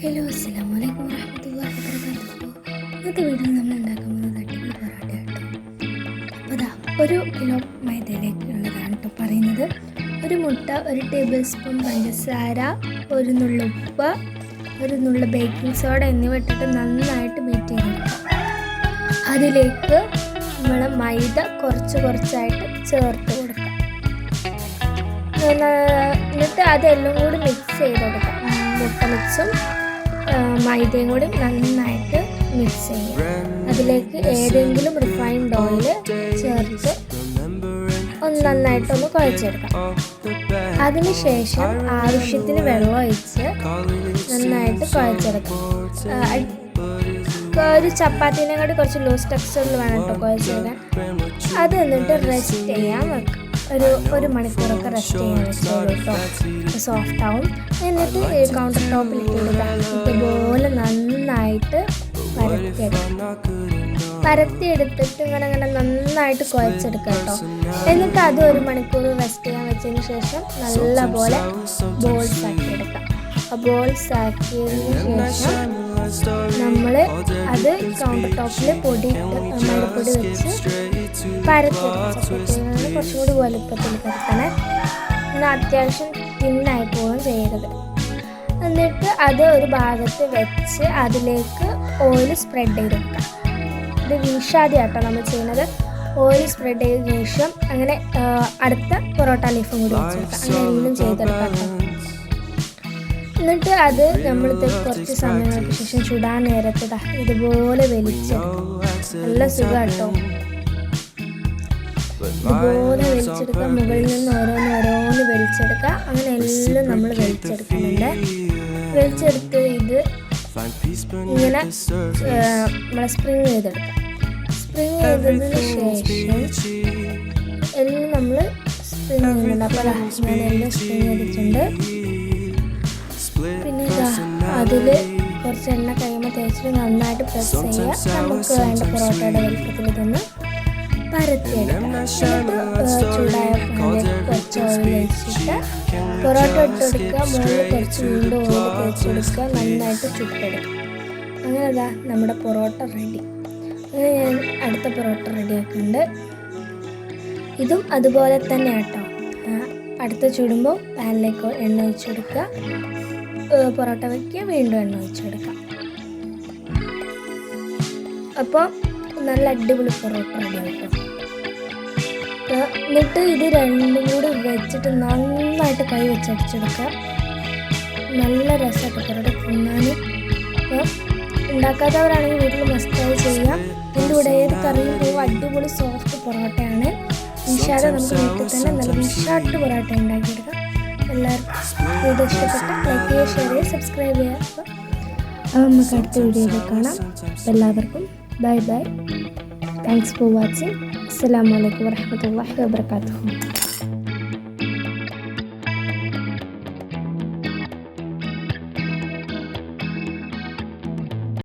Hello അസ്സലാമലൈക്കും വറഹ്മത്തുള്ളാഹി വബറകാതുഹു. ഇന്നത്തെ വീഡിയോയിൽ നമ്മൾ ഉണ്ടാക്കാൻ പോകുന്നത് അടിപൊളി പൊറോട്ട കേട്ടോ. അപ്പോൾ അതാ 1 കിലോ മൈദയിലേക്കുള്ളതാണ് കേട്ടോ പറയുന്നത്. ഒരു മുട്ട, 1 ടേബിൾ സ്പൂൺ പഞ്ചസാര, 1 നുള്ള് ഉപ്പ്, 1 നുള്ള് ബേക്കിംഗ് സോഡ എന്നിവ ഇട്ടിട്ട് നന്നായിട്ട് ബീറ്റ് ചെയ്തെടുക്കാം. അതിലേക്ക് നമ്മൾ മൈദ കുറച്ചായിട്ട് ചേർത്ത് കൊടുക്കാം. എന്നിട്ട് അതെല്ലാം കൂടി മിക്സ് ചെയ്തെടുക്കാം. മുട്ട മിക്സും മൈദയും കൂടി നന്നായിട്ട് മിക്സ് ചെയ്യും. അതിലേക്ക് ഏതെങ്കിലും റിഫൈൻഡ് ഓയിൽ ചേർത്ത് നന്നായിട്ടൊന്ന് കുഴച്ചെടുക്കാം. അതിനുശേഷം ആവശ്യത്തിന് വെള്ളം ഒഴിച്ച് നന്നായിട്ട് കുഴച്ചെടുക്കാം. ഒരു ചപ്പാത്തിനെ കൂടി കുറച്ച് ലൂസ് ടെക്സ്ചറിൽ വേണം കേട്ടോ കുഴച്ചെടുക്കാൻ. അത് എന്നിട്ട് റെസ്റ്റ് ചെയ്യാൻ വെക്കാം. ഒരു മണിക്കൂറൊക്കെ റെസ്റ്റ് ചെയ്യാൻ വെച്ചോളൂ കേട്ടോ. സോഫ്റ്റ് ആവും. എന്നിട്ട് കൗണ്ടർ ടോപ്പിൽ ഇട്ടിടുക. ഇതുപോലെ നന്നായിട്ട് പരത്തിയെടുത്തിട്ട് ഇങ്ങനെ നന്നായിട്ട് കുഴച്ചെടുക്കുക കേട്ടോ. എന്നിട്ട് അത് 1 മണിക്കൂർ റെസ്റ്റ് ചെയ്യാൻ വെച്ചതിന് ശേഷം നല്ലപോലെ ബോൾസ് ആക്കി എടുക്കാം. ബോൾസ് ആക്കിയതിന് ശേഷം നമ്മൾ അത് കൗണ്ടർ ടോപ്പിൽ മൈദപ്പൊടി വെച്ച് പരത്തിയെടുക്കുക. കുറച്ചുകൂടി വലുപ്പത്തിൽ പരത്തണേ. എന്നാൽ അത്യാവശ്യം തിന്നായി പോവുകയും ചെയ്യരുത്. എന്നിട്ട് അത് ഒരു ഭാഗത്ത് വെച്ച് അതിലേക്ക് ഓയിൽ സ്പ്രെഡ് ചെയ്തെടുക്കാം. ഇത് വീശാതെയാട്ടോ നമ്മൾ ചെയ്യുന്നത്. ഓയിൽ സ്പ്രെഡ് ചെയ്ത ശേഷം അങ്ങനെ അടുത്ത പൊറോട്ട ലീഫും കൂടി വെച്ചെടുക്കാം. അങ്ങനെ എല്ലാം ചെയ്തെടുക്കാം. എന്നിട്ട് അത് നമ്മളിത് കുറച്ച് സമയങ്ങൾക്ക് ശേഷം ചുടാൻ നേരത്ത് ഇതുപോലെ വലിച്ചെടുക്കാം. നല്ല സുഖം കേട്ടോ. ഇതുപോലെ വലിച്ചെടുക്കുക. മുകളിൽ നിന്ന് ഓരോന്ന് വലിച്ചെടുക്കുക. അങ്ങനെ എല്ലാം നമ്മൾ വലിച്ചെടുക്കുന്നുണ്ട്. വലിച്ചെടുത്ത് ഇത് ഇങ്ങനെ നമ്മളെ സ്പ്രിങ് ചെയ്തെടുക്കാം. സ്പ്രിങ് ചെയ്തതിന് ശേഷം എല്ലാം നമ്മൾ സ്പ്രിങ് ചെയ്യുന്നുണ്ട്. അപ്പോൾ ഞാൻ എല്ലാം സ്പ്രിങ് ചെയ്തിട്ടുണ്ട്. പിന്നെ അതിൽ കുറച്ച് എണ്ണ കഴിയുമ്പോൾ തേച്ചിട്ട് നന്നായിട്ട് പ്രസ് ചെയ്യുക. നമുക്ക് വേണ്ട പൊറോട്ടയുടെ വലുപ്പത്തിൽ ഇതൊന്ന് പരത്തിയെടുക്കാം. ചൂടായ പാനിലേക്ക് കുറച്ച് ഓയിൽ ഒഴിച്ചിട്ട് പൊറോട്ട ഇട്ടെടുക്കുക. മുകളിൽ കുറച്ച് വീണ്ടും ഓയിൽ തേച്ചെടുക്കുക. നന്നായിട്ട് ചുട്ടെടുക്കുക. അങ്ങനെ അതാ നമ്മുടെ പൊറോട്ട റെഡി. അങ്ങനെ ഞാൻ അടുത്ത പൊറോട്ട റെഡിയാക്കുന്നുണ്ട്. ഇതും അതുപോലെ തന്നെ കേട്ടോ. അടുത്ത ചുടുമ്പോൾ പാനിലേക്ക് എണ്ണ ഒഴിച്ചെടുക്കുക. പൊറോട്ട വയ്ക്കുക. വീണ്ടും എണ്ണ ഒഴിച്ചെടുക്കാം. അപ്പോൾ നല്ല അടിപൊളി പൊറോട്ട റെഡി ആയിട്ടോ. എന്നിട്ട് ഇത് രണ്ടും കൂടി വെച്ചിട്ട് നന്നായിട്ട് കൈ വെച്ചടിച്ചെടുക്കുക. നല്ല രസമായിട്ട് പൊറോട്ട തിന്നാൻ. അപ്പോൾ ഉണ്ടാക്കാത്തവരാണെങ്കിൽ വീട്ടിൽ മസ്റ്റായി ചെയ്യാം. ഇതിൻ്റെ കൂടെ ഏത് കറിയും പോകും. അടിപൊളി സോഫ്റ്റ് പൊറോട്ടയാണ്. ഇൻഷാല്ലാ നമുക്ക് വീട്ടിൽ തന്നെ നല്ല വിഷാട്ട് പൊറോട്ട ഉണ്ടാക്കിയെടുക്കാം. എല്ലാവർക്കും വീഡിയോ ഇഷ്ടപ്പെട്ട ലൈക്ക് ചെയ്യുക, ഷെയർ ചെയ്യുക, സബ്സ്ക്രൈബ് ചെയ്യുക. അപ്പോൾ നമുക്ക് അടുത്ത വീഡിയോയിൽ കാണാം. എല്ലാവർക്കും by. Thanks for watching. Assalamualaikum warahmatullahi wabarakatuh.